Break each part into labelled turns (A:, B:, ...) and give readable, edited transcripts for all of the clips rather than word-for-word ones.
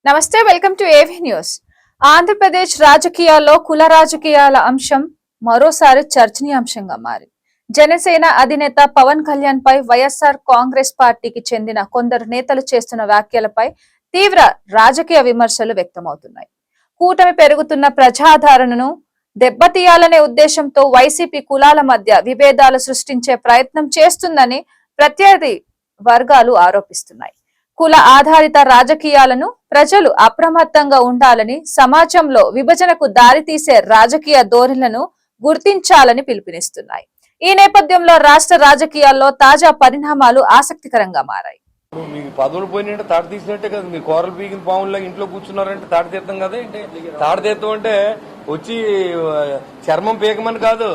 A: నమస్తే, welcome to AV news. Andhra Pradesh రాజకీయాల్లో కుల రాజకీయాల అంశం మరోసారి చర్చనీయాంశంగా మారింది. జనసేన అధినేత పవన్ కళ్యాణ్ పై వైఎస్ఆర్ కాంగ్రెస్ పార్టీకి చెందిన కొందరు నేతలు చేస్తున్న వ్యాఖ్యలపై తీవ్ర రాజకీయ విమర్శలు వ్యక్తమవుతున్నాయి. కూటమి పెరుగుతున్న ప్రజాదరణను దెబ్బతీయాలనే ఉద్దేశంతో వైసీపీ కులాల మధ్య విభేదాలు సృష్టించే ప్రయత్నం చేస్తుందని ప్రత్యర్థి వర్గాలు ఆరోపిస్తున్నాయి. కుల ఆధారిత రాజకీయాలను ప్రజలు అప్రమత్తంగా ఉండాలని, సమాజంలో విభజనకు దారితీసే రాజకీయ ధోరణులను గుర్తించాలని పిలుపునిస్తున్నాయి. ఈ నేపథ్యంలో రాష్ట్ర రాజకీయాల్లో తాజా పరిణామాలు ఆసక్తికరంగా మారాయి.
B: మీకు పదవులు పోయినట్టే తాడు తీసినట్టే కదా, మీరు కూరలు పీకిన పాముల్లా ఇంట్లో కూర్చున్నారంటే తాడు తీర్థం కదా. తాడు తీర్థం అంటే వచ్చి చర్మం పీకమని కాదు,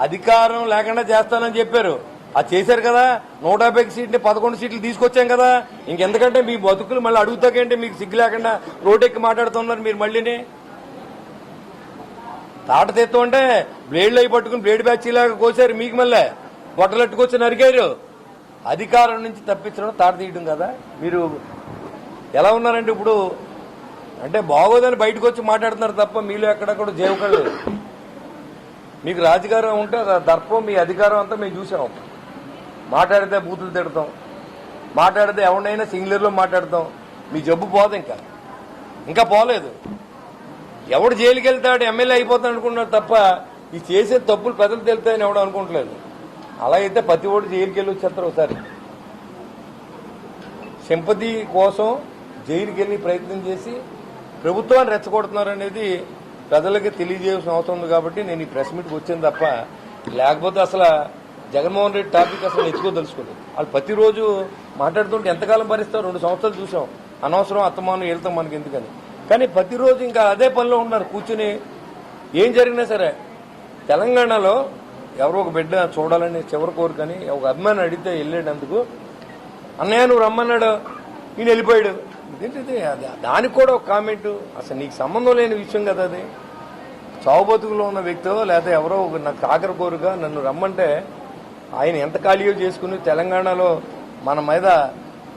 B: అధికారం లేకుండా చేస్తానని చెప్పారు. అది చేశారు కదా. 150 సీట్లు 11 సీట్లు తీసుకొచ్చాం కదా. ఇంకెందుకంటే మీ బతుకులు మళ్ళీ అడుగుతాకంటే మీకు సిగ్గు లేకుండా రోడ్డెక్కి మాట్లాడుతున్నారు మీరు. మళ్ళీని తాట తెత్తు అంటే బ్లేడ్లు అయి పట్టుకుని బ్లేడ్ బ్యాచ్లాగా కోసారు. మీకు మళ్ళీ గొట్టలట్టుకొచ్చి నరికారు. అధికారం నుంచి తప్పించడం తాట తీయడం కదా. మీరు ఎలా ఉన్నారంటే ఇప్పుడు అంటే బాగోదని బయటకు వచ్చి మాట్లాడుతున్నారు తప్ప మీలో ఎక్కడెక్కడ జీవకళ్ళు. మీకు రాజకీయం ఉంటే దర్పం, మీ అధికారం అంతా మేము చూసాం. మాట్లాడితే బూతులు తిడతాం, మాట్లాడితే ఎవరినైనా సింగులర్లో మాట్లాడతాం. మీ జబ్బు పోదు, ఇంకా పోలేదు. ఎవడు జైలుకి వెళ్తాడు, ఎమ్మెల్యే అయిపోతాడు అనుకుంటున్నాడు తప్ప ఈ చేసే తప్పులు ప్రజలు తెలుతాయని ఎవడు అనుకుంటలేదు. అలా అయితే ప్రతి ఓడు జైలుకి వెళ్ళి వచ్చేస్తారు. ఒకసారి సింపతి కోసం జైలుకి వెళ్ళి ప్రయత్నం చేసి ప్రభుత్వాన్ని రెచ్చగొడుతున్నారు అనేది ప్రజలకి తెలియజేయాల్సిన అవసరం ఉంది. కాబట్టి నేను ఈ ప్రెస్ మీట్కి వచ్చాను తప్ప లేకపోతే అసలు జగన్మోహన్ రెడ్డి టాపిక్ అసలు నేర్చుకోదలుచుకోలేదు. వాళ్ళు ప్రతిరోజు మాట్లాడుతుంటే ఎంతకాలం భరిస్తారు? 2 సంవత్సరాలు చూసాం. అనవసరం అత్తమానం వెళ్తాం మనకి ఎందుకని. కానీ ప్రతిరోజు ఇంకా అదే పనిలో ఉన్నారు కూర్చుని. ఏం జరిగినా సరే తెలంగాణలో ఎవరో ఒక బిడ్డ చూడాలని చివరి కోరికని ఒక అభిమాని అడిగితే వెళ్ళేటందుకు అన్నయ్య నువ్వు రమ్మన్నాడు, ఈయన వెళ్ళిపోయాడు. ఇదేంటిది? దానికి కూడా ఒక కామెంటు. అసలు నీకు సంబంధం లేని విషయం కదా అది. చావు బతుకులో ఉన్న వ్యక్తో లేకపోతే ఎవరో నాకు ఆఖరి కోరిక నన్ను రమ్మంటే ఆయన ఎంత ఖాళీయో చేసుకుని తెలంగాణలో మన మీద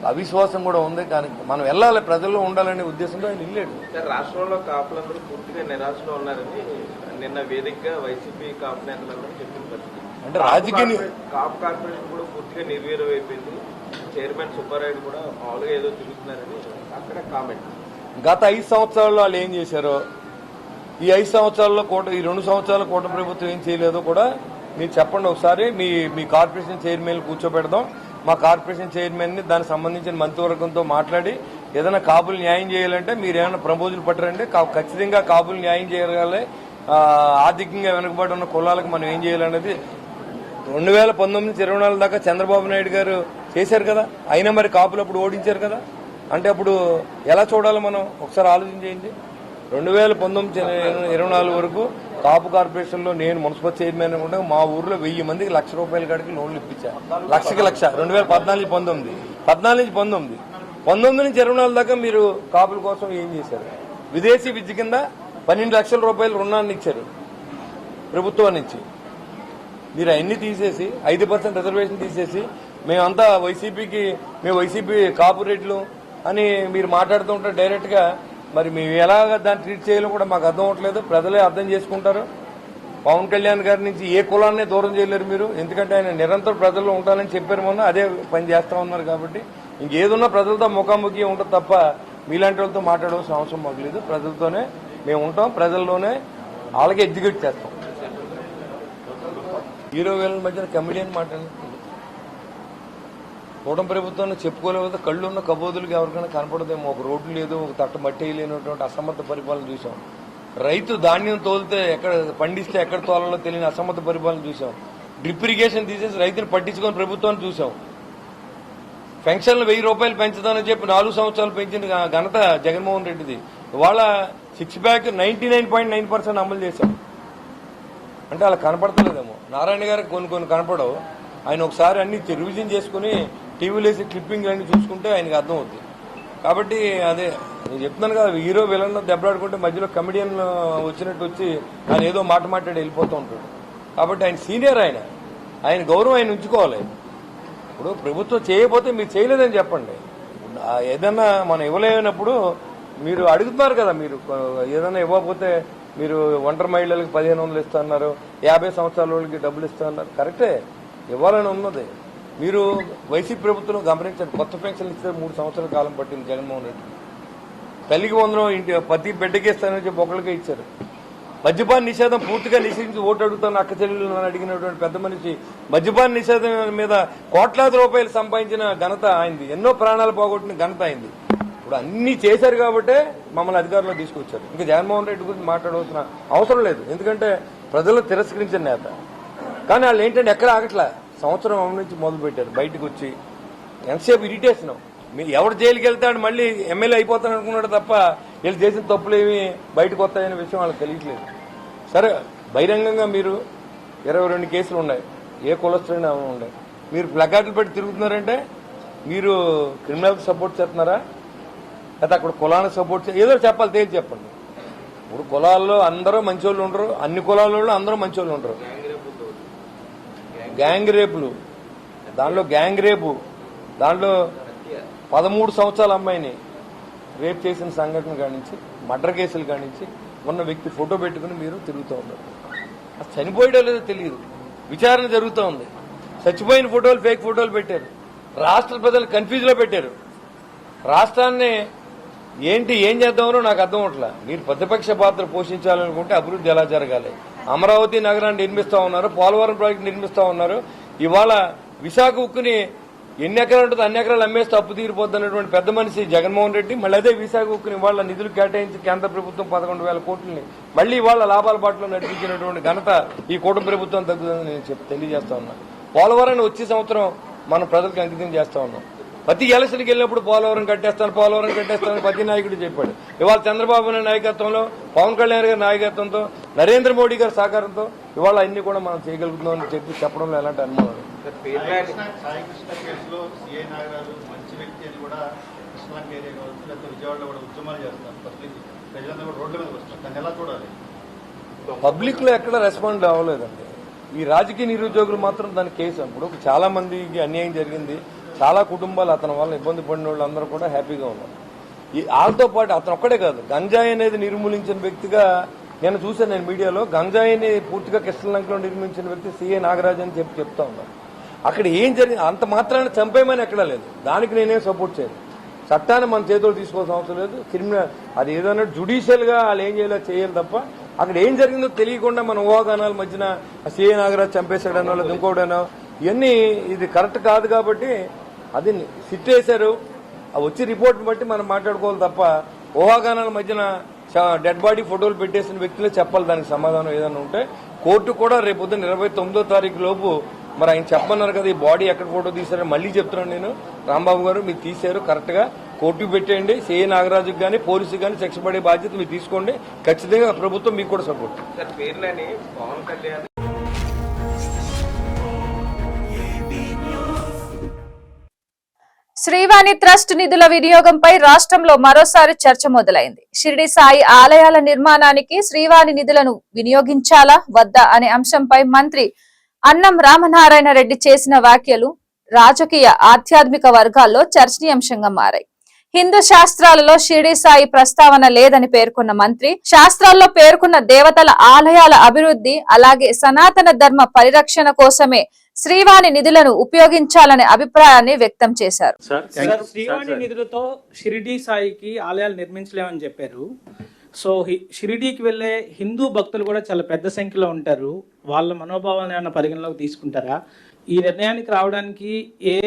B: అవిశ్వాసం కూడా ఉంది. కానీ మనం వెళ్ళాలి, ప్రజల్లో ఉండాలనే ఉద్దేశంతో ఆయన వెళ్ళాడు.
C: రాష్ట్రంలో కాపులందరూ పూర్తిగా నిరాశలో ఉన్నారని నిన్న వేదికగా వైసీపీ కాపు నేతలందరూ చెప్పిన పరిస్థితి.
B: అంటే రాజకీయ
C: కాపు కార్పొరేషన్ కూడా పూర్తిగా నిర్వీర్యం అయిపోయింది. చైర్మన్ సుబ్బారాయుడు కూడా మామూలుగా ఏదో తిరుగుతున్నారని అక్కడ కామెంట్.
B: గత 5 సంవత్సరాల్లో వాళ్ళు ఏం చేశారో, ఈ 5 సంవత్సరాల్లో ఈ 2 సంవత్సరాల కూటమి ప్రభుత్వం ఏం చేయలేదో కూడా మీరు చెప్పండి ఒకసారి. మీ కార్పొరేషన్ చైర్మన్ కూర్చోబెడదాం. మా కార్పొరేషన్ చైర్మన్ ని దానికి సంబంధించిన మంత్రివర్గంతో మాట్లాడి ఏదైనా కాపులు న్యాయం చేయాలంటే మీరు ఏమైనా ప్రపోజల్ పట్టరండి. ఖచ్చితంగా కాపులు న్యాయం చేయగలగాలి. ఆర్థికంగా వెనుకబడి ఉన్న కులాలకు మనం ఏం చేయాలనేది 2019 నుంచి 24 దాకా చంద్రబాబు నాయుడు గారు చేశారు కదా. అయినా మరి కాపులు అప్పుడు ఓడించారు కదా. అంటే అప్పుడు ఎలా చూడాలి మనం ఒకసారి ఆలోచన చేయండి. 2019 24 వరకు కాపు కార్పొరేషన్లో నేను మున్సిపల్ చైర్మన్ కూడా మా ఊర్లో 1000 మందికి ₹1,00,000 కాడికి లోన్లు ఇప్పించాను. లక్షకి లక్ష 2014 నుంచి 19 నుంచి 24 దాకా మీరు కాపుల కోసం ఏం చేశారు? విదేశీ విద్య కింద ₹12 లక్షల రుణాన్ని ఇచ్చారు ప్రభుత్వం నుంచి. మీరు అవన్నీ తీసేసి 5% రిజర్వేషన్ తీసేసి మేమంతా వైసీపీ కాపు రేట్లు అని మీరు మాట్లాడుతూ ఉంటారు డైరెక్ట్ గా. మరి మేము ఎలాగ దాన్ని ట్రీట్ చేయాలో కూడా మాకు అర్థం అవట్లేదు. ప్రజలే అర్థం చేసుకుంటారు. పవన్ కళ్యాణ్ గారి నుంచి ఏ కులాన్ని దూరం చేయలేరు మీరు. ఎందుకంటే ఆయన నిరంతరం ప్రజల్లో ఉంటానని చెప్పారు, మొన్న అదే పని చేస్తా ఉన్నారు. కాబట్టి ఇంకేదున్నా ప్రజలతో ముఖాముఖి ఉంటుంది తప్ప మీలాంటి వాళ్ళతో మాట్లాడాల్సిన అవసరం మాకు లేదు. ప్రజలతోనే మేము ఉంటాం, ప్రజల్లోనే వాళ్ళకి ఎగ్జిక్యూట్ చేస్తాం. హీరో వీళ్ళ మధ్యన కమెడియన్ మాట్లాడారు. కూటమి ప్రభుత్వాన్ని చెప్పుకోలేకపోతే కళ్ళు ఉన్న కబోదులకు ఎవరికైనా కనపడదేమో. ఒక రోడ్డు లేదు, ఒక తట్ట మట్టి లేనటువంటి అసమర్థ పరిపాలన చూసాం. రైతు ధాన్యం తోలితే ఎక్కడ పండిస్తే ఎక్కడ తోలాలో తెలియని అసమర్థ పరిపాలన చూసాం. డ్రిప్ ఇరిగేషన్ తీసేసి రైతులు పట్టించుకొని ప్రభుత్వాన్ని చూసాం. పెన్షన్లు ₹1000 పెంచుతానని చెప్పి 4 సంవత్సరాలు పెంచిన ఘనత జగన్మోహన్ రెడ్డిది. ఇవాళ 6 ప్యాక్ 99.9% అమలు చేశాం. అంటే అలా కనపడతలేదేమో. నారాయణ గారికి కొన్ని కనపడవు. ఆయన ఒకసారి అన్ని రివిజన్ చేసుకుని టీవీలో వేసి క్లిప్పింగ్ అన్ని చూసుకుంటే ఆయనకి అర్థం అవుతుంది. కాబట్టి అదే నేను చెప్తున్నాను కదా, హీరో విలన్ దెబ్బలాడుకుంటే మధ్యలో కమెడియన్ వచ్చినట్టు వచ్చి ఆయన ఏదో మాట్లాడి వెళ్ళిపోతూ ఉంటాడు. కాబట్టి ఆయన సీనియర్, ఆయన గౌరవం ఆయన ఉంచుకోవాలి. ఇప్పుడు ప్రభుత్వం చేయకపోతే మీరు చేయలేదని చెప్పండి. ఏదన్నా మనం ఇవ్వలేనప్పుడు మీరు అడుగుతున్నారు కదా, మీరు ఏదైనా ఇవ్వకపోతే మీరు ఒంటరి మహిళలకు 1500 ఇస్తా అన్నారు, 50 సంవత్సరాల వాళ్ళకి డబ్బులు ఇస్తా అన్నారు. కరెక్టే, ఇవ్వాలని ఉన్నది. మీరు వైసీపీ ప్రభుత్వం గమనించండి, కొత్త పెన్షన్లు ఇస్తే 3 సంవత్సరాల కాలం పట్టింది జగన్మోహన్ రెడ్డి. తల్లికి 100 ఇంటి ప్రతి బిడ్డకి ఇస్తానని చెప్పి ఒకరికే ఇచ్చారు. మద్యపాన నిషేధం పూర్తిగా నిషేధించి ఓటు అడుగుతాను అక్క చెల్లెలు అడిగినటువంటి పెద్ద మనిషి మద్యపాన నిషేధం మీద కోట్లాది రూపాయలు సంపాదించిన ఘనత అయింది, ఎన్నో ప్రాణాలు పోగొట్టిన ఘనత అయింది. ఇప్పుడు అన్ని చేశారు కాబట్టే మమ్మల్ని అధికారంలో తీసుకొచ్చారు. ఇంకా జగన్మోహన్ రెడ్డి గురించి మాట్లాడవలసిన అవసరం లేదు, ఎందుకంటే ప్రజలు తిరస్కరించిన నేత. కానీ వాళ్ళు ఏంటంటే ఎక్కడ ఆగట్లా, సంవత్సరం నుంచి మొదలు పెట్టారు. బయటకు వచ్చి ఎంతసేపు ఇరిటేషన్, మీరు ఎవరు జైలుకి వెళ్తాడు మళ్ళీ ఎమ్మెల్యే అయిపోతాను అనుకున్నాడు తప్ప వీళ్ళు చేసిన తప్పులేమి బయటకు వస్తాయనే విషయం వాళ్ళకి తెలియట్లేదు. సరే, బహిరంగంగా మీరు 22 కేసులు ఉన్నాయి, ఏ కులస్తులైనా ఉన్నాయి, మీరు ప్లకార్డులు పెట్టి తిరుగుతున్నారంటే మీరు క్రిమినల్కి సపోర్ట్ చేస్తున్నారా, లేకపోతే అక్కడ కులానికి సపోర్ట్ ఏదో చెప్పాలి, తేల్చి చెప్పండి. ఇప్పుడు కులాల్లో అందరూ మంచోళ్ళు ఉండరు, అన్ని కులాలలో అందరూ మంచోళ్ళు ఉండరు. గ్యాంగ్ రేపులు, దాంట్లో గ్యాంగ్ రేపు, దాంట్లో 13 సంవత్సరాల అమ్మాయిని రేప్ చేసిన సంఘటన కానించి, మర్డర్ కేసులు కానించి ఉన్న వ్యక్తి ఫోటో పెట్టుకుని మీరు తిరుగుతూ ఉన్నారు. అది చనిపోయడం లేదో తెలియదు, విచారణ జరుగుతూ ఉంది. చచ్చిపోయిన ఫోటోలు, ఫేక్ ఫోటోలు పెట్టారు, రాష్ట్ర ప్రజలు కన్ఫ్యూజ్లో పెట్టారు. రాష్ట్రాన్ని ఏం చేద్దామో నాకు అర్థం అవట్లా. మీరు ప్రతిపక్ష పాత్ర పోషించాలనుకుంటే అభివృద్ధి ఎలా జరగాలి? అమరావతి నగరాన్ని నిర్మిస్తా ఉన్నారు, పోలవరం ప్రాజెక్టు నిర్మిస్తా ఉన్నారు. ఇవాళ విశాఖ ఉక్కుని ఎన్ని ఎకరాలు ఉంటుందో అన్ని ఎకరాలు అమ్మేస్తే అప్పు తీరిపోద్ది అన్నటువంటి పెద్ద మనిషి జగన్మోహన్ రెడ్డి మళ్ళీ అదే విశాఖ ఉక్కుని ఇవాళ నిధులు కేటాయించి కేంద్ర ప్రభుత్వం 11,000 కోట్లని మళ్ళీ ఇవాళ లాభాల బాటలో నడిపించినటువంటి ఘనత ఈ కూటమి ప్రభుత్వం తగ్గుతుందని నేను తెలియజేస్తా ఉన్నా. పోలవరాన్ని వచ్చే సంవత్సరం మనం ప్రజలకు అంకితం చేస్తా ఉన్నాం. ప్రతి ఎలక్షన్కి వెళ్ళినప్పుడు పోలవరం కట్టేస్తాను ప్రతి నాయకుడు చెప్పాడు. ఇవాళ చంద్రబాబు నాయుడు నాయకత్వంలో, పవన్ కళ్యాణ్ గారి నాయకత్వంతో, నరేంద్ర మోడీ గారి సహకారంతో ఇవాళ అన్ని కూడా మనం చేయగలుగుతున్నామని చెప్పడంలో ఎలాంటి అనుమానం. పబ్లిక్ లో ఎక్కడ రెస్పాండ్ అవ్వలేదండి. ఈ రాజకీయ నిరుద్యోగులు మాత్రం దాని కేసు. అప్పుడు చాలా మందికి అన్యాయం జరిగింది, చాలా కుటుంబాలు అతని వల్ల ఇబ్బంది పడిన వాళ్ళు అందరూ కూడా హ్యాపీగా ఉన్నారు. వాళ్ళతో పాటు అతను ఒక్కడే కాదు, గంజాయి అనేది నిర్మూలించిన వ్యక్తిగా నేను చూశాను. నేను మీడియాలో గంజాయిని పూర్తిగా కృష్ణలంకలో నిర్మించిన వ్యక్తి సిఏ నాగరాజ్ అని చెప్తా ఉన్నారు. అక్కడ ఏం జరిగింది అంత మాత్రాన్ని చంపేయమని ఎక్కడా లేదు. దానికి నేనేం సపోర్ట్ చేయను. చట్టాన్ని మన చేతులు తీసుకోవాల్సిన అవసరం లేదు. క్రిమినల్ అది ఏదైనా జుడిషియల్ గా వాళ్ళు ఏం చేయాలి తప్ప అక్కడ ఏం జరిగిందో తెలియకుండా మన ఊహాగానాల మధ్యన సిఏ నాగరాజ్ చంపేశాడనో లేదా ఇంకోడనో ఇవన్నీ ఇది కరెక్ట్ కాదు. కాబట్టి అది సిట్ వేశారు, వచ్చి రిపోర్ట్ బట్టి మనం మాట్లాడుకోవాలి తప్ప ఊహాగానాల మధ్యన డెడ్ బాడీ ఫోటోలు పెట్టేసిన వ్యక్తులే చెప్పాలి దానికి సమాధానం. ఏదైనా ఉంటే కోర్టు కూడా రేపు పొద్దున్న 29వ తారీఖు లోపు మరి ఆయన చెప్పన్నారు కదా, ఈ బాడీ ఎక్కడ ఫోటో తీశారని మళ్ళీ చెప్తున్నాను నేను. రాంబాబు గారు మీరు తీశారు, కరెక్ట్ గా కోర్టుకు పెట్టేయండి. సిఐ నాగరాజుకి కానీ పోలీసుకి కానీ శిక్ష పడే బాధ్యత మీరు తీసుకోండి. ఖచ్చితంగా ప్రభుత్వం మీకు కూడా సపోర్ట్.
C: పవన్ కళ్యాణ్
A: శ్రీవాణి ట్రస్ట్ నిధుల వినియోగంపై రాష్ట్రంలో మరోసారి చర్చ మొదలైంది. షిరిడి సాయి ఆలయాల నిర్మాణానికి శ్రీవాణి నిధులను వినియోగించాలా వద్దా అనే అంశంపై మంత్రి అన్నం రామనారాయణ రెడ్డి చేసిన వ్యాఖ్యలు రాజకీయ ఆధ్యాత్మిక వర్గాల్లో చర్చనీయాంశంగా మారాయి. హిందూ శాస్త్రాలలో షిరిడి సాయి ప్రస్తావన లేదని పేర్కొన్న మంత్రి, శాస్త్రాల్లో పేర్కొన్న దేవతల ఆలయాల అభివృద్ధి అలాగే సనాతన ధర్మ పరిరక్షణ కోసమే శ్రీవాణి నిధులను ఉపయోగించాలనే అభిప్రాయాన్ని వ్యక్తం చేశారు.
D: శ్రీవాణి నిధులతో షిరిడి సాయికి ఆలయాలు నిర్మించలేమని చెప్పారు. సో షిరిడీకి వెళ్లే హిందూ భక్తులు కూడా చాలా పెద్ద సంఖ్యలో ఉంటారు. వాళ్ళ మనోభావాలను ఏమైనా పరిగణలోకి తీసుకుంటారా? ఈ నిర్ణయానికి రావడానికి ఏ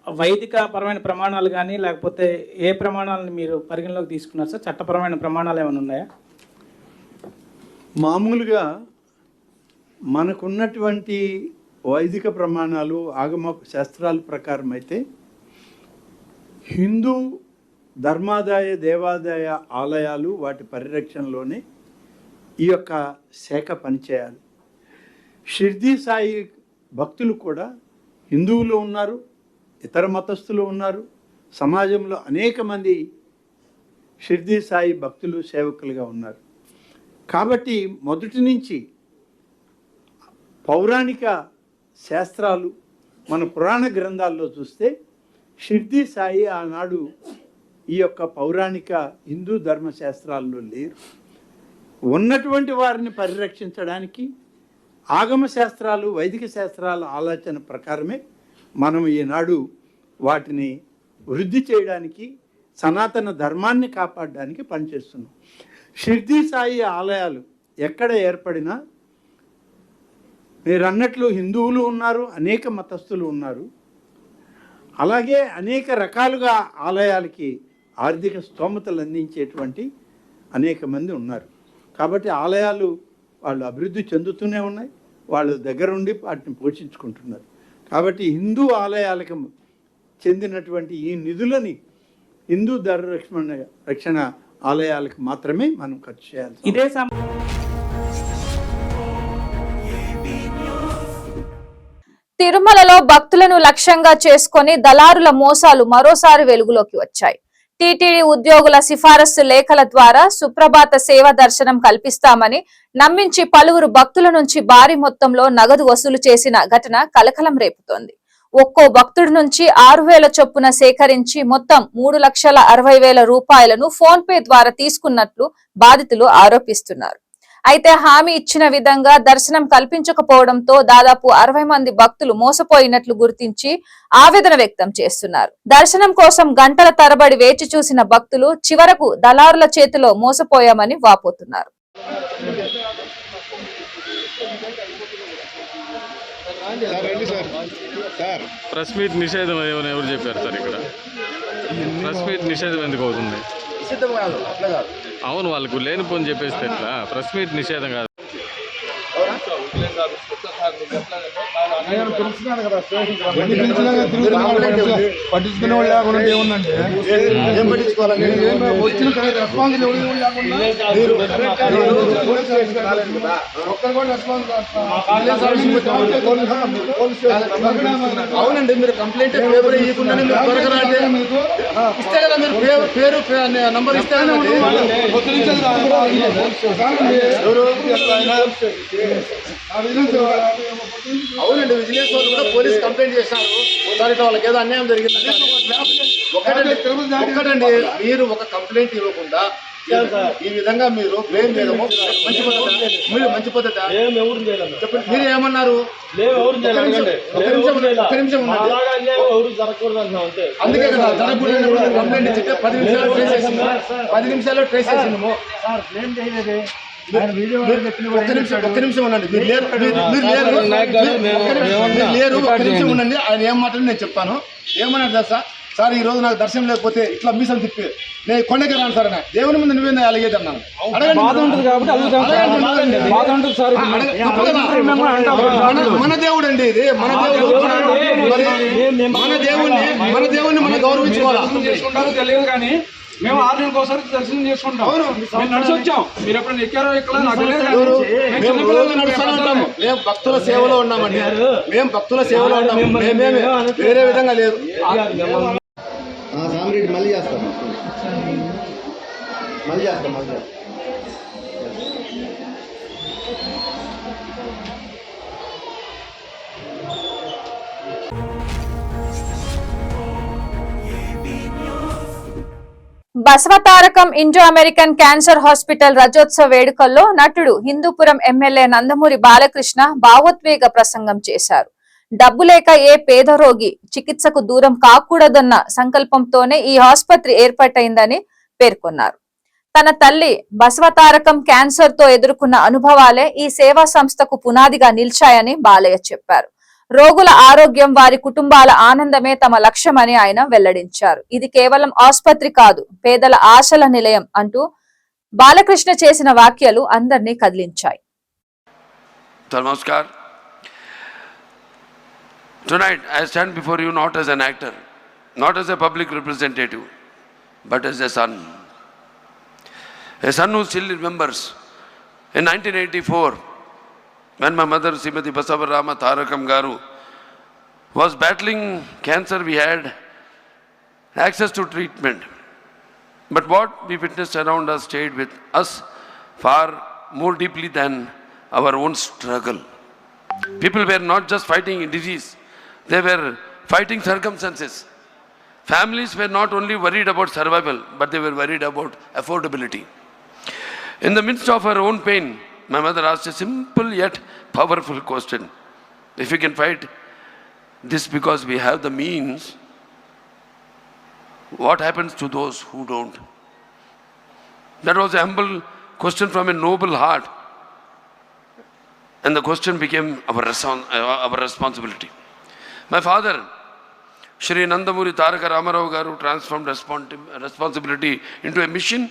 D: వైదిక పరమైన ప్రమాణాలు కానీ లేకపోతే ఏ ప్రమాణాలను మీరు పరిగణలోకి తీసుకున్నారు సార్? చట్టపరమైన ప్రమాణాలు ఏమైనా ఉన్నాయా?
E: మామూలుగా మనకున్నటువంటి వైదిక ప్రమాణాలు ఆగమ శాస్త్రాల ప్రకారం అయితే హిందూ ధర్మాదాయ దేవాదాయ ఆలయాలు వాటి పరిరక్షణలోనే ఈ యొక్క శాఖ పనిచేయాలి. షిర్డీ సాయి భక్తులు కూడా హిందువులు ఉన్నారు, ఇతర మతస్థులు ఉన్నారు. సమాజంలో అనేక మంది షిర్డీ సాయి భక్తులు సేవకులుగా ఉన్నారు. కాబట్టి మొదటి నుంచి పౌరాణిక శాస్త్రాలు మన పురాణ గ్రంథాల్లో చూస్తే షిర్డీ సాయి ఆనాడు ఈ యొక్క పౌరాణిక హిందూ ధర్మశాస్త్రాల్లో లేరు. ఉన్నటువంటి వారిని పరిరక్షించడానికి ఆగమ శాస్త్రాలు, వైదిక శాస్త్రాల ఆలోచన ప్రకారమే మనం ఈనాడు వాటిని వృద్ధి చేయడానికి, సనాతన ధర్మాన్ని కాపాడడానికి పనిచేస్తున్నాం. షిర్డీ సాయి ఆలయాలు ఎక్కడ ఏర్పడినా మీరు అన్నట్లు హిందువులు ఉన్నారు, అనేక మతస్థులు ఉన్నారు. అలాగే అనేక రకాలుగా ఆలయాలకి ఆర్థిక స్తోమతలు అందించేటువంటి అనేక మంది ఉన్నారు. కాబట్టి ఆలయాలు వాళ్ళు అభివృద్ధి చెందుతూనే ఉన్నాయి, వాళ్ళు దగ్గరుండి వాటిని పోషించుకుంటున్నారు. కాబట్టి హిందూ ఆలయాలకు చెందినటువంటి ఈ నిధులని హిందూ రక్షణ ఆలయాలకు మాత్రమే మనం ఖర్చు చేయాలి.
D: ఇదే
A: తిరుమలలో భక్తులను లక్ష్యంగా చేసుకొని దళారుల మోసాలు మరోసారి వెలుగులోకి వచ్చాయి. టీటీడీ ఉద్యోగుల సిఫారసు లేఖల ద్వారా సుప్రభాత సేవ దర్శనం కల్పిస్తామని నమ్మించి పలువురు భక్తుల నుంచి భారీ మొత్తంలో నగదు వసూలు చేసిన ఘటన కలకలం రేపుతోంది. ఒక్కో భక్తుడి నుంచి 6,000 చొప్పున సేకరించి మొత్తం 3,60,000 రూపాయలను ఫోన్ పే ద్వారా తీసుకున్నట్లు బాధితులు ఆరోపిస్తున్నారు. అయితే హామీ ఇచ్చిన విధంగా దర్శనం కల్పించకపోవడంతో దాదాపు 60 మంది భక్తులు మోసపోయినట్లు గుర్తించి ఆవేదన వ్యక్తం చేస్తున్నారు. దర్శనం కోసం గంటల తరబడి వేచి చూసిన భక్తులు చివరకు దళారుల చేతిలో మోసపోయామని వాపోతున్నారు.
F: ప్రెస్ మీట్ నిషేధం ఏమైనా ఎవరు చెప్పారు సార్? ఇక్కడ ప్రెస్ మీట్ నిషేధం ఎందుకు అవుతుంది? అవును, వాళ్ళకు లేని పోని చెప్పేస్తే ఎట్లా? ప్రెస్ మీట్ నిషేధం కాదు.
G: పట్టించుకునే వాళ్ళు లేకుండా ఏముందంటే వచ్చిన రెస్పాన్స్ అవునండి. మీరు కంప్లైంట్ పేపర్ ఇవ్వకుండానే మీరు ఇస్తే కదా, మీరు పేరు నంబర్ ఇస్తే అవునండి. విజిలెన్స్ వాళ్ళు కూడా పోలీస్ కంప్లైంట్ చేశారు. ఒకసారి వాళ్ళకి ఏదో అన్యాయం జరిగిందండి. ఒక్కటండి, మీరు ఒక కంప్లైంట్ ఇవ్వకుండా ఈ విధంగా మీరు బ్లేమ్ చేయడము మంచి పద్ధతి? మీరు మంచి పద్ధతి చెప్పండి. మీరు ఏమన్నారు? ఒక్క నిమిషం ఉన్నది. అందుకే కదా జరగకూడదు కంప్లైంట్ ఇచ్చితే 10 నిమిషాలు ట్రేస్ చేసింది. 10 నిమిషాల్లో ట్రేస్ చేసిందేమో. ఒక్క నిమిషం ఉండండి. మీరు లేరు, ఒక్క నిమిషం ఉండండి. ఆయన ఏం మాట్లాడి నేను చెప్తాను. ఏమన్నాడు తెలుసా సార్, ఈ రోజు నాకు దర్శనం లేకపోతే ఇట్లా మీసం తిప్పి నేను కొండకి రాను సార్ అన్న. దేవుని ముందు నువ్వేందా అలిగేది అన్నాను. మన దేవుడు అండి ఇది, మన దేవుడు. మన దేవుణ్ణి మనం గౌరవించుకోవాలి.
H: తెలియదు కానీ మేము 6 నెలలకు ఒకసారి దర్శనం చేసుకుంటాం. మేము నడిచి వచ్చాం. మీరు ఎప్పుడైనా ఎక్కారో ఎక్కడ నాకు
G: నడుస్తాను. మేము భక్తుల సేవలో ఉన్నామండి. మేము భక్తుల సేవలో ఉన్నాము. మేమేమి వేరే విధంగా లేదు.
I: సామిరెడ్డి మళ్ళీ చేస్తాం.
A: Basavatarakam Indo American cancer hospital రజోత్సవ వేడుకల్లో నటుడు హిందూపురం ఎమ్మెల్యే నందమూరి బాలకృష్ణ భావోద్వేగ ప్రసంగం చేశారు. డబ్బు లేక ఏ పేద రోగి చికిత్సకు దూరం కాకూడదన్న సంకల్పంతోనే ఈ ఆసుపత్రి ఏర్పాటైందని పేర్కొన్నారు. తన తల్లి బసవతారకం క్యాన్సర్ తో ఎదుర్కొన్న అనుభవాలే ఈ సేవా సంస్థకు పునాదిగా నిలిచాయని బాలయ్య చెప్పారు. రోగుల ఆరోగ్యం, వారి కుటుంబాల ఆనందమే తమ లక్ష్యమని ఆయన వెల్లడించారు. ఇది కేవలం ఆసుపత్రి కాదు, పేదల ఆశల నిలయం అంటూ బాలకృష్ణ చేసిన వ్యాఖ్యలు అందరినీ కదిలించాయి.
J: Namaskar. Tonight I stand before you not as an actor, not as a public representative, but as a son. A son who still remembers in 1984 when my mother Srimati Basavarama Tarakam Garu was battling cancer. We had access to treatment, but what we witnessed around us stayed with us far more deeply than our own struggle. People were not just fighting disease, they were fighting circumstances. Families were not only worried about survival, but they were worried about affordability. In the midst of her own pain, my mother asked a simple yet powerful question. If we can fight this because we have the means, what happens to those who don't? That was a humble question from a noble heart. And the question became our responsibility. My father, Shri Nandamuri Taraka Ramarao Garu, transformed responsibility into a mission.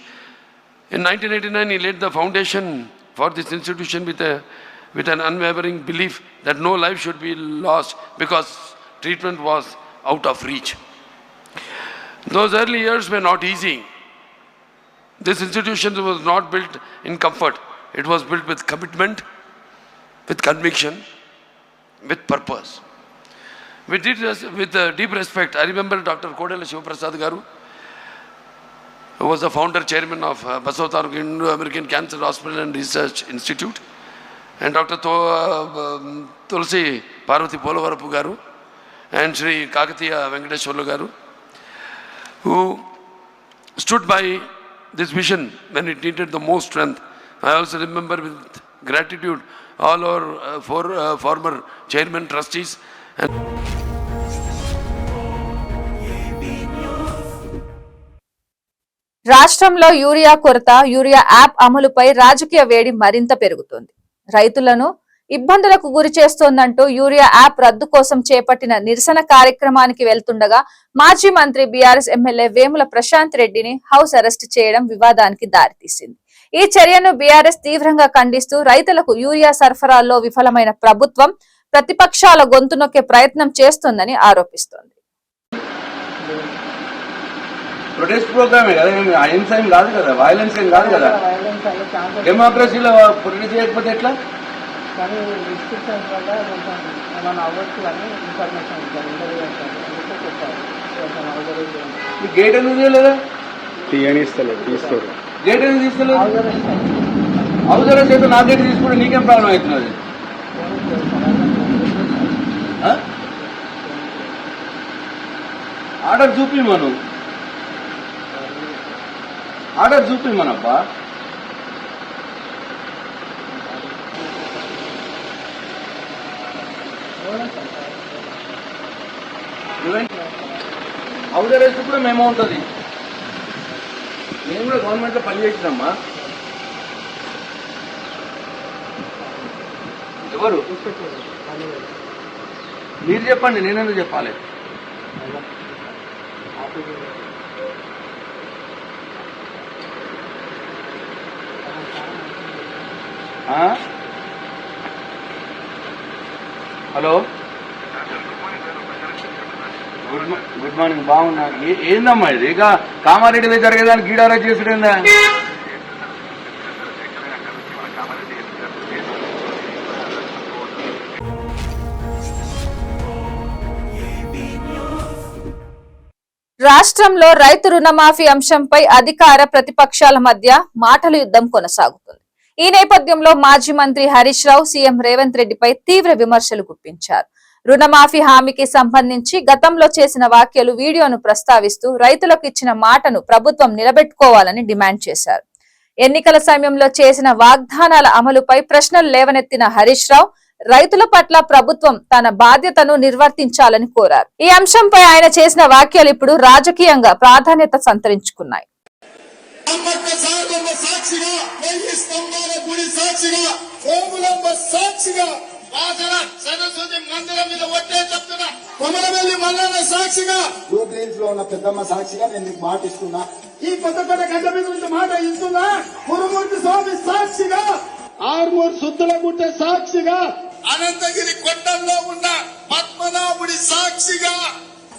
J: In 1989, he laid the foundation for this institution with an unwavering belief that no life should be lost because treatment was out of reach. Those early years were not easy. This institution was not built in comfort. It was built with commitment, with conviction, with purpose. With deep respect, I remember Dr. Kodela Shivaprasad Garu, who was the founder chairman of Basavataruk Indo-American Cancer Hospital and Research Institute, and Dr. Tulsi Parvati Polavarapu Garu, and Sri Kakatiya Venkateshwarlu Garu, who stood by this vision when it needed the most strength. I also remember with gratitude all our former chairman, trustees, and
A: రాష్ట్రంలో urea కొరత, urea app అమలుపై రాజకీయ వేడి మరింత పెరుగుతోంది. రైతులను ఇబ్బందులకు గురి చేస్తోందంటూ యూరియా యాప్ రద్దు కోసం చేపట్టిన నిరసన కార్యక్రమానికి వెళ్తుండగా మాజీ మంత్రి బీఆర్ఎస్ ఎమ్మెల్యే వేముల ప్రశాంత్ రెడ్డిని హౌస్ అరెస్ట్ చేయడం వివాదానికి దారితీసింది. ఈ చర్యను బీఆర్ఎస్ తీవ్రంగా ఖండిస్తూ రైతులకు యూరియా సరఫరాలో విఫలమైన ప్రభుత్వం ప్రతిపక్షాల గొంతు నొక్కే ప్రయత్నం చేస్తోందని ఆరోపిస్తోంది.
I: ప్రొటెస్ట్ ప్రోగ్రామే కదా, అహింస ఏం కాదు కదా, వైలెన్స్ ఏం కాదు కదా. డెమోక్రసీలో ప్రొటెస్ట్ చేయకపోతే ఎట్లా? గేట్ ఎందుకు తీయలేదా? తీసుకోరు. గేట్ ఎందుకు తీసుకోలేదు? అవసరం చేస్తే నా గేట్ తీసుకుంటే నీకేం ప్రాబ్లం అవుతున్నది? ఆర్డర్ చూపిమను, ఆర్డర్ చూపిమనబ్బా. హౌస్ అరెస్ట్ కూడా మేము ఉంటుంది. నేను కూడా గవర్నమెంట్ లో పనిచేసినమ్మా. ఎవరు మీరు చెప్పండి, నేనెందుకు చెప్పాలి? Hello, good morning. బాగున్నా. ఏందమ్మా ఇది? ఇక కామారెడ్డిలో జరిగేదాన్ని గీడారా చేసుడేందా?
A: రాష్ట్రంలో రైతు రుణమాఫీ అంశంపై అధికార ప్రతిపక్షాల మధ్య మాటల యుద్ధం కొనసాగుతుంది. ఈ నేపథ్యంలో మాజీ మంత్రి హరీష్ రావు సీఎం రేవంత్ రెడ్డిపై తీవ్ర విమర్శలు గుప్పించారు. రుణమాఫీ హామీకి సంబంధించి గతంలో చేసిన వ్యాఖ్యలు, వీడియోను ప్రస్తావిస్తూ రైతులకు ఇచ్చిన మాటను ప్రభుత్వం నిలబెట్టుకోవాలని డిమాండ్ చేశారు. ఎన్నికల సమయంలో చేసిన వాగ్దానాల అమలుపై ప్రశ్నలు లేవనెత్తిన హరీష్ రావు రైతుల పట్ల ప్రభుత్వం తన బాధ్యతను నిర్వర్తించాలని కోరారు. ఈ అంశంపై ఆయన చేసిన వ్యాఖ్యలు ఇప్పుడు రాజకీయంగా ప్రాధాన్యత సంతరించుకున్నాయి.
K: పెద్దమ్మ సాక్షిగా నేను మీకు మాట ఇస్తున్నా. ఈ కొత్త గడ్డ మీద నుంచి మాట ఇస్తున్నా. కురుమూర్తి స్వామి సాక్షిగా, ఆర్మూర్ సుద్దుల గుట్ట సాక్షిగా, అనంతగిరి కొండల్లో ఉన్న పద్మనాభుడి సాక్షిగా,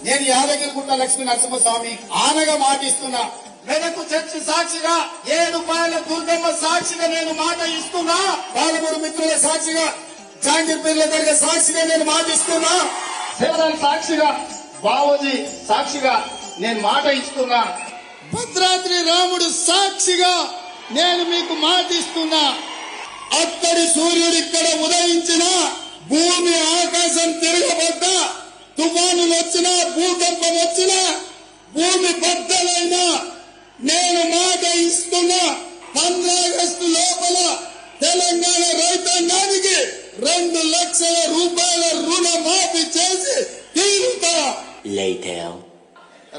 K: నేను యాదగిరి గుట్ట లక్ష్మీ నరసింహస్వామి ఆనగా మాటిస్తున్నా. వెనకు చర్చి సాక్షిగా, 7 పాయల దుర్గమ్మ సాక్షిగా నేను మాట ఇస్తున్నా. పాలమూరు మిత్రుల సాక్షిగా, జాంగీర్పేర్ల దగ్గర సాక్షిగా నేను మాటిస్తున్నా. శివరాం సాక్షిగా, బావోజీ సాక్షిగా నేను మాట ఇస్తున్నా. భద్రాద్రి రాముడు సాక్షిగా నేను మీకు మాట ఇస్తున్నా. అక్కడి సూర్యుడు ఇక్కడ ఉదయించిన, భూమి ఆకాశం తిరగబడ్డా, తుఫానులు వచ్చినా, భూకంపం వచ్చినా, భూమి బద్దలైనా నేను మాట ఇస్తున్నా 15 ఆగస్టు లోపల తెలంగాణ రైతాంగానికి 2 లక్షల రూపాయల రుణమాఫీ చేసి తీరుతా.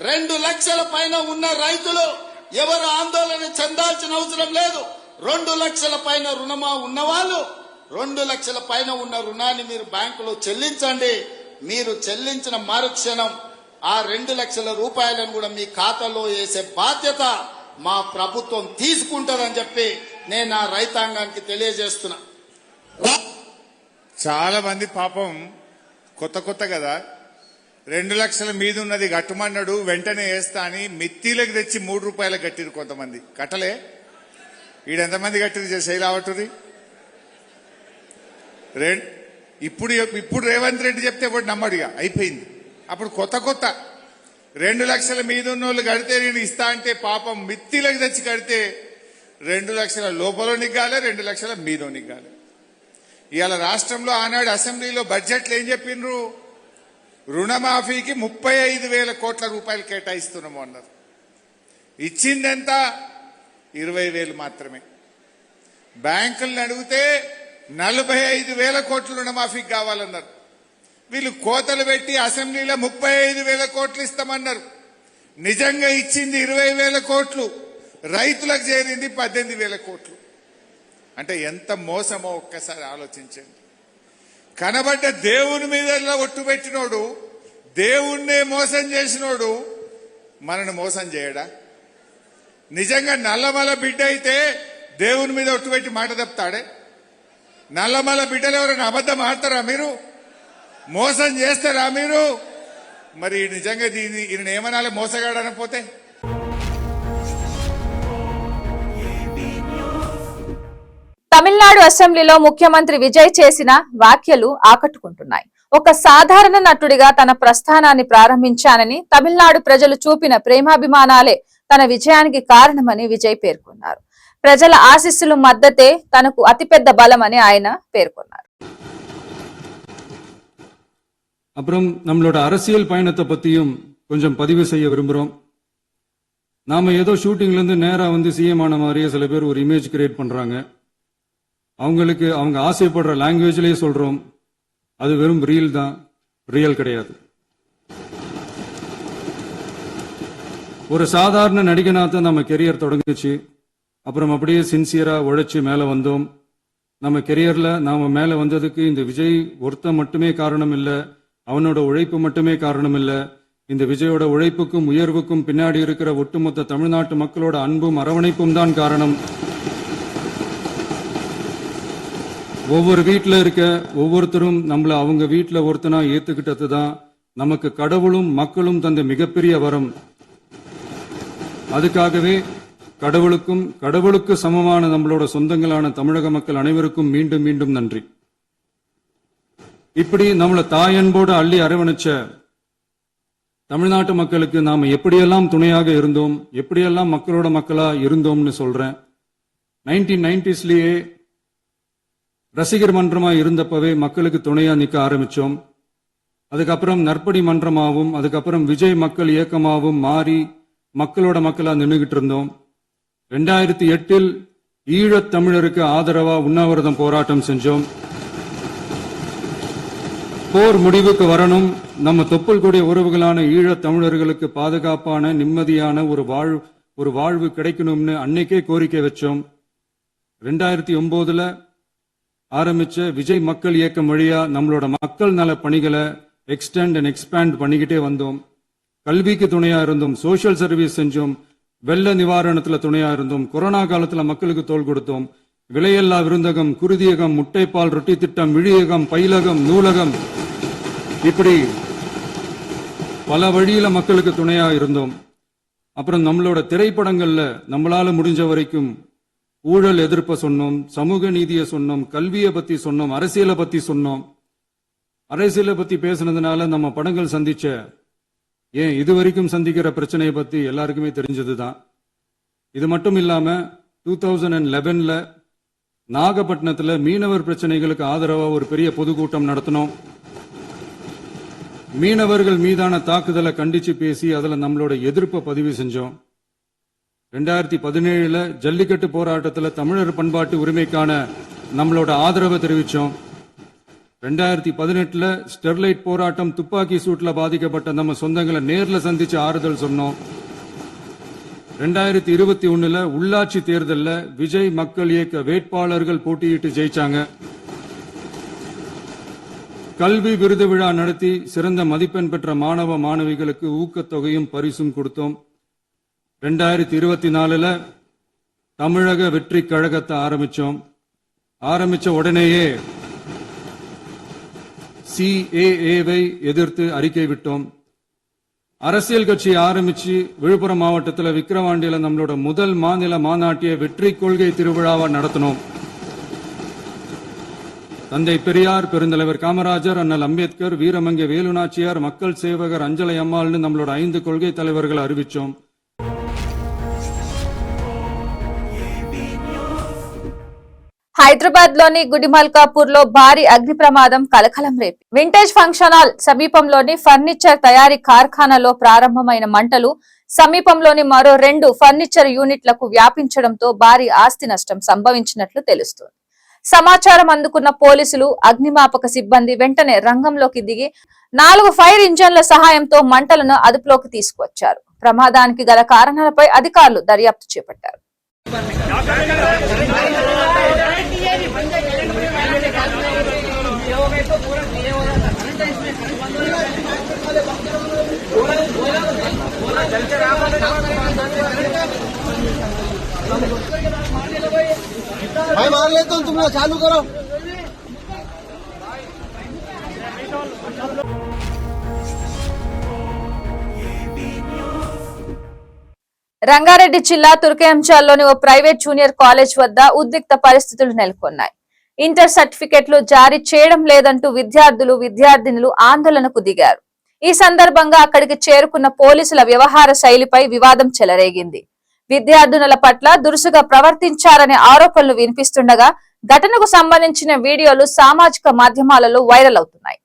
K: 2 లక్షల పైన ఉన్న రైతులు ఎవరు ఆందోళన చెందాల్సిన అవసరం లేదు. 2 లక్షల పైన రుణమా ఉన్నవాళ్ళు 2 లక్షల పైన ఉన్న రుణాన్ని మీరు బ్యాంకులో చెల్లించండి. మీరు చెల్లించిన మరుక్షణం ఆ 2 లక్షల రూపాయలను కూడా మీ ఖాతాలో వేసే బాధ్యత మా ప్రభుత్వం తీసుకుంటుందని చెప్పి నేను ఆ రైతాంగానికి తెలియజేస్తున్నా.
G: చాలా మంది పాపం కొత్త కదా 2 లక్షల మీద ఉన్నది కట్టమన్నాడు వెంటనే వేస్తా అని మిత్తిలకు తెచ్చి 3 రూపాయలకు కట్టిరు. కొంతమంది కట్టలే. ఈడెంతమంది కట్టిరు శైలావటుది. ఇప్పుడు రేవంత్ రెడ్డి చెప్తే ఒకటి నమ్మడిగా అయిపోయింది. అప్పుడు కొత్త 2 లక్షల మీద ఉన్న వాళ్ళు కడితే నేను ఇస్తా అంటే పాపం మిత్తిలకు తెచ్చి కడితే 2 లక్షల లోపల నిగ్గాలి, 2 లక్షల మీద నిగ్గాలి. ఇవాళ రాష్ట్రంలో ఆనాడు అసెంబ్లీలో బడ్జెట్లు ఏం చెప్పిండ్రు? రుణమాఫీకి 35,000 కోట్ల రూపాయలు కేటాయిస్తున్నాము అన్నారు. ఇచ్చిందెంత? 20,000 మాత్రమే. బ్యాంకులను అడిగితే 45,000 కోట్ల రుణమాఫీకి కావాలన్నారు. వీళ్ళు కోతలు పెట్టి అసెంబ్లీలో 35,000 కోట్లు ఇస్తామన్నారు. నిజంగా ఇచ్చింది 20,000 కోట్లు, రైతులకు చేరింది 18,000 కోట్లు. అంటే ఎంత మోసమో ఒక్కసారి ఆలోచించండి. కనబడ్డ దేవుని మీద ఒట్టు పెట్టినోడు, దేవుణ్ణే మోసం చేసినోడు మనను మోసం చేయడా? నిజంగా నల్లమల బిడ్డ అయితే దేవుని మీద ఒట్టు పెట్టి మాట తప్పుతాడే? నల్లమల బిడ్డలు ఎవరైనా అబద్ధం ఆడతారా మీరు? మోసం చేస్తారా మీరు? మరి నిజంగా ఈయన ఏమనాలి మోసగాడనపోతే?
A: తమిళనాడు అసెంబ్లీలో ముఖ్యమంత్రి విజయ్ చేసిన వ్యాఖ్యలు ఆకట్టుకుంటున్నాయి. ఒక సాధారణ నటుడిగా తన ప్రస్థానాన్ని ప్రారంభించానని, తమిళనాడు ప్రజలు చూపిన ప్రేమాభిమానాలే తన విజయానికి కారణమని విజయ్ పేర్కొన్నారు. ప్రజల ఆశీస్సులు మద్దతే తనకు అతిపెద్ద బలమని ఆయన పేర్కొన్నారు.
F: அப்புறம் நம்மளோட அரசியல் பயணத்தை பத்தியும் கொஞ்சம் பதிவு செய்ய விரும்புறோம். நாம ஏதோ ஷூட்டிங்ல இருந்து நேரா வந்து சிஎம் ஆன மாதிரியே சில பேர் ஒரு இமேஜ் கிரியேட் பண்றாங்க. அவங்களுக்கு அவங்க ஆசைப்படுற லாங்குவேஜ்லயே சொல்றோம், அது வெறும் ரீல் தான், ரியல் கிடையாது. ஒரு சாதாரண நடிகனாத்தான் நம்ம கெரியர் தொடங்குச்சு. அப்புறம் அப்படியே சின்சியரா உழைச்சு மேல வந்தோம். நம்ம கெரியர்ல நாம மேல வந்ததுக்கு இந்த விஜய் ஒருத்தன் மட்டுமே காரணம் இல்ல, அவனோட உழைப்பு மட்டுமே காரணம் இல்ல. இந்த விஜயோட உழைப்புக்கும் உயர்வுக்கும் பின்னாடி இருக்கிற ஒட்டுமொத்த தமிழ்நாட்டு மக்களோட அன்பும் அரவணைப்பும் தான் காரணம். ஒவ்வொரு வீட்டில் இருக்க ஒவ்வொருத்தரும் நம்மள அவங்க வீட்டில் ஒருத்தனா ஏத்துக்கிட்டது தான் நமக்கு கடவுளும் மக்களும் தந்த மிகப்பெரிய வரம். அதுக்காகவே கடவுளுக்கு சமமான நம்மளோட சொந்தங்களான தமிழக மக்கள் அனைவருக்கும் மீண்டும் மீண்டும் நன்றி. இப்படி நம்மள தாயன்போடு அள்ளி அரவணைச்ச தமிழ்நாட்டு மக்களுக்கு நாம எப்படியெல்லாம் துணையாக இருந்தோம், எப்படியெல்லாம் மக்களோட மக்களா இருந்தோம்னு சொல்றேன். 1990ஸ்லயே ரசிகர் மன்றமா இருந்தப்பவே மக்களுக்கு துணையா நிக்க ஆரம்பிச்சோம். அதுக்கப்புறம் நற்படி மன்றமாவும், அதுக்கப்புறம் விஜய் மக்கள் இயக்கமாவும் மாறி மக்களோட மக்களா நின்றுகிட்டு இருந்தோம். 2008 ஈழத் தமிழருக்கு ஆதரவா உண்ணாவிரதம் போராட்டம் செஞ்சோம். போர் முடிவுக்கு வரணும், நம்ம தொப்புள் கூடிய உறவுகளான ஈழத் தமிழர்களுக்கு பாதுகாப்பான நிம்மதியான ஒரு வாழ்வு கிடைக்கணும்னு அன்னைக்கே கோரிக்கை வச்சோம். 2009 ஆரம்பிச்ச விஜய் மக்கள் இயக்கம் வழியா நம்மளோட மக்கள் நல பணிகளை எக்ஸ்டெண்ட் அண்ட் எக்ஸ்பேண்ட் பண்ணிக்கிட்டே வந்தோம். கல்விக்கு துணையா இருந்தோம், சோசியல் சர்வீஸ் செஞ்சோம், வெள்ள நிவாரணத்துல துணையா இருந்தோம், கொரோனா காலத்துல மக்களுக்கு தோள் கொடுத்தோம். விலையில்லா விருந்தகம், குருதியகம், முட்டைப்பால் ரொட்டி திட்டம், விழியகம், பயிலகம், நூலகம், இப்படி பல வழியில மக்களுக்கு துணையா இருந்தோம். அப்புறம் நம்மளோட திரைப்படங்கள்ல நம்மளால முடிஞ்ச வரைக்கும் ஊழல் எதிர்ப்ப சொன்னோம், சமூக நீதியை சொன்னோம், கல்வியை பத்தி சொன்னோம், அரசியலை பத்தி சொன்னோம். அரசியலை பத்தி பேசுனதுனால நம்ம படங்கள் சந்திச்ச இதுவரைக்கும் சந்திக்கிற பிரச்சனையை பத்தி எல்லாருக்குமே தெரிஞ்சதுதான். இது மட்டும் இல்லாம 2011 நாகப்பட்டினத்துல மீனவர் பிரச்சனைகளுக்கு ஆதரவா ஒரு பெரிய பொதுக்கூட்டம் நடத்தினோம். மீனவர்கள் மீதான தாக்குதலை கண்டிச்சு பேசி அதுல நம்மளோட எதிர்ப்பை பதிவு செஞ்சோம். 2017 ஜல்லிக்கட்டு போராட்டத்தில் தமிழர் பண்பாட்டு உரிமைக்கான நம்மளோட ஆதரவை தெரிவிச்சோம். 2018 ஸ்டெர்லைட் போராட்டம் துப்பாக்கி சூட்ல பாதிக்கப்பட்ட நம்ம சொந்தங்களை நேர்ல சந்திச்சு ஆறுதல் சொன்னோம். 2021 உள்ளாட்சி தேர்தலில் விஜய் மக்கள் இயக்க வேட்பாளர்கள் போட்டியிட்டு ஜெயிச்சாங்க. கல்வி விருது விழா நடத்தி சிறந்த மதிப்பெண் பெற்ற மாணவ மாணவிகளுக்கு ஊக்கத்தொகையும் பரிசும் கொடுத்தோம். 2024 தமிழக வெற்றி கழகத்தை ஆரம்பிச்ச உடனேயே CAA-வை எதிர்த்து அறிக்கை விட்டோம். அரசியல் கட்சி ஆரம்பிச்சு விழுப்புரம் மாவட்டத்தில் விக்கிரவாண்டியில நம்மளோட முதல் மாநில மாநாட்டிய வெற்றி கொள்கை திருவிழாவை நடத்தினோம். தந்தை பெரியார், பெருந்தலைவர் காமராஜர், அண்ணல் அம்பேத்கர், வீரமங்கை வேலுநாச்சியார், மக்கள் சேவகர் அஞ்சலை அம்மாள்னு நம்மளோட 5 கொள்கை தலைவர்கள் அறிவிச்சோம்.
A: హైదరాబాద్ లోని గుడిమల్కాపూర్ లో భారీ అగ్ని ప్రమాదం కలకలం రేపి వింటేజ్ ఫంక్షన్ హాల్ సమీపంలోని ఫర్నిచర్ తయారీ కార్ఖానాలో ప్రారంభమైన మంటలు సమీపంలోని మరో 2 ఫర్నిచర్ యూనిట్లకు వ్యాపించడంతో భారీ ఆస్తి నష్టం సంభవించినట్లు తెలుస్తోంది. సమాచారం అందుకున్న పోలీసులు, అగ్నిమాపక సిబ్బంది వెంటనే రంగంలోకి దిగి 4 ఫైర్ ఇంజన్ల సహాయంతో మంటలను అదుపులోకి తీసుకువచ్చారు. ప్రమాదానికి గల కారణాలపై అధికారులు దర్యాప్తు చేపట్టారు.
K: भाई मार लेता हूँ, तुम लोग चालू करो.
A: రంగారెడ్డి జిల్లా తుర్కేంచాల్లోని ఓ ప్రైవేట్ జూనియర్ కాలేజ్ వద్ద ఉద్రిక్త పరిస్థితులు నెలకొన్నాయి. ఇంటర్ సర్టిఫికెట్లు జారీ చేయడం లేదంటూ విద్యార్థినులు ఆందోళనకు దిగారు. ఈ సందర్భంగా అక్కడికి చేరుకున్న పోలీసుల వ్యవహార శైలిపై వివాదం చెలరేగింది. విద్యార్థినుల పట్ల దురుసుగా ప్రవర్తించారనే ఆరోపణలు వినిపిస్తుండగా ఘటనకు సంబంధించిన వీడియోలు సామాజిక మాధ్యమాలలో వైరల్ అవుతున్నాయి.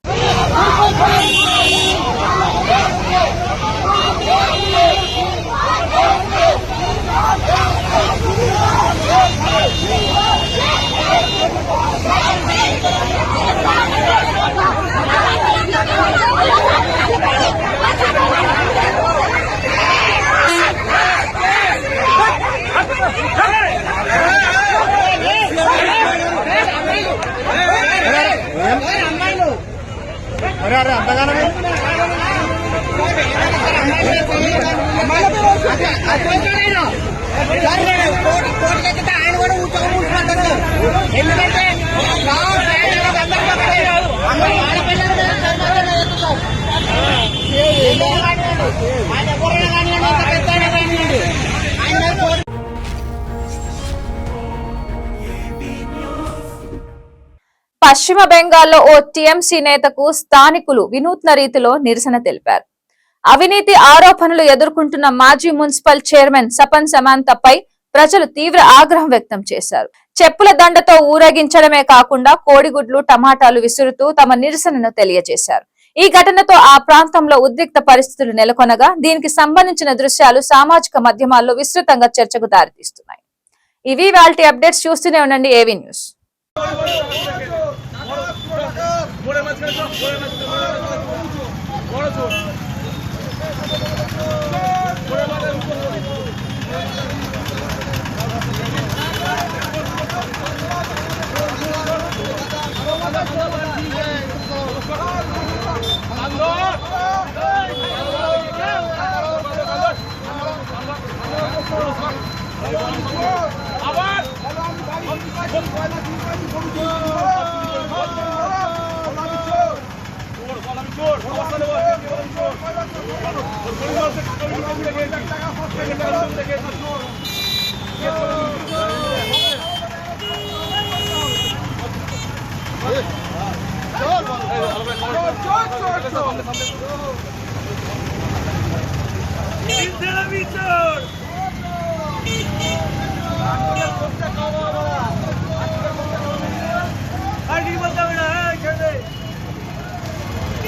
A: పశ్చిమ బెంగాల్లో ఓ టీఎంసీ నేతకు స్థానికులు వినూత్న రీతిలో నిరసన తెలిపారు. అవినీతి ఆరోపణలు ఎదుర్కొంటున్న మాజీ మున్సిపల్ చైర్మన్ సపన్ సమాంతపై ప్రజలు తీవ్ర ఆగ్రహం వ్యక్తం చేశారు. చెప్పుల దండతో ఊరేగించడమే కాకుండా కోడిగుడ్లు, టమాటాలు విసురుతూ తమ నిరసనను తెలియజేశారు. ఈ ఘటనతో ఆ ప్రాంతంలో ఉద్రిక్త పరిస్థితులు నెలకొనగా దీనికి సంబంధించిన దృశ్యాలు సామాజిక మాధ్యమాల్లో విస్తృతంగా చర్చకు దారితీస్తున్నాయి. ఇవి వాల్టి అప్డేట్స్. చూస్తూనే ఉండండి ఏవీ న్యూస్.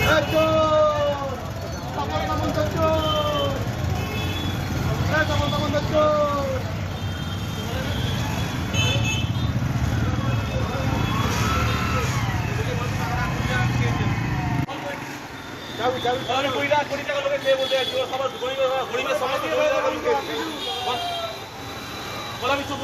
K: Let's go!
C: बोला भी चुप